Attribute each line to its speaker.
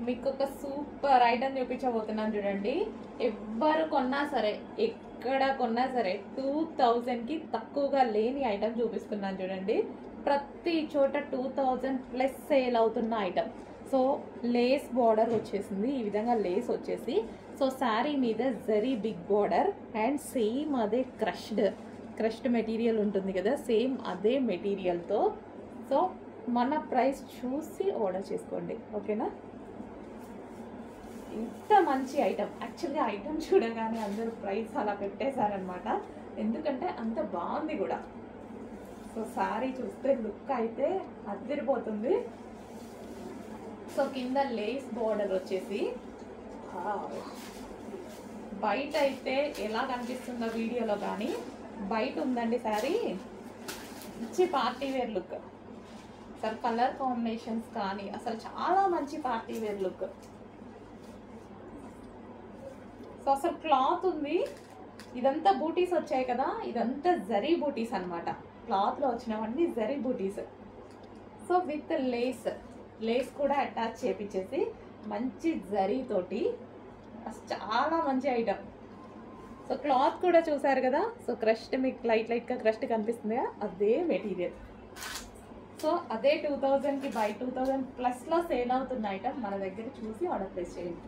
Speaker 1: మీకు ఒక super item చూపించబోతున్నాను చూడండి. ఎవ్వరు కొన్నా సరే, ఎక్కడ కొన్నా సరే 2000కి తక్కువగా లేని ఐటమ్ చూపిస్తున్నాను చూడండి. ప్రతి చోట 2000 ప్లస్ సేల్ అవుతున్న ఐటమ్. సో లేస్ బార్డర్ వచ్చేసింది, ఈ విధంగా లేస్ వచ్చేసి, సో శారీ మీద zari big border and same అదే క్రష్డ్ మెటీరియల్ ఉంటుంది కదా, సేమ్ అదే మెటీరియల్తో. సో మన ప్రైస్ చూసి ఆర్డర్ చేసుకోండి, ఓకేనా. ఇంత మంచి ఐటమ్, యాక్చువల్గా ఐటమ్ చూడగానే అందరూ ప్రైస్ అలా పెట్టేశారనమాట, ఎందుకంటే అంత బాగుంది కూడా. సో శారీ చూస్తే లుక్ అయితే అదిరిపోతుంది. సో కింద లేస్ బార్డర్ వచ్చేసి బయట అయితే ఎలా కనిపిస్తుందో వీడియోలో కానీ బయట ఉందండి శారీ. మంచి పార్టీ వేర్ లుక్, అసలు కలర్ కాంబినేషన్స్ కానీ అసలు చాలా మంచి పార్టీ వేర్ లుక్. సో అసలు క్లాత్ ఉంది, ఇదంతా బూటీస్ వచ్చాయి కదా, ఇదంతా జరీ బూటీస్ అనమాట. క్లాత్లో వచ్చినవన్నీ జరీ బూటీస్. సో విత్ లేస్ కూడా అటాచ్ చేపించేసి మంచి జరీ తోటి చాలా మంచి ఐటమ్. సో క్లాత్ కూడా చూసారు కదా, సో క్రష్డ్ మీకు లైట్గా క్రష్డ్ కనిపిస్తుంది కదా, అదే మెటీరియల్. సో అదే 2000కి బై 2000 ప్లస్లో సేల్ అవుతున్న ఐటమ్ మన దగ్గర చూసి ఆర్డర్ ప్లేస్ చేయండి.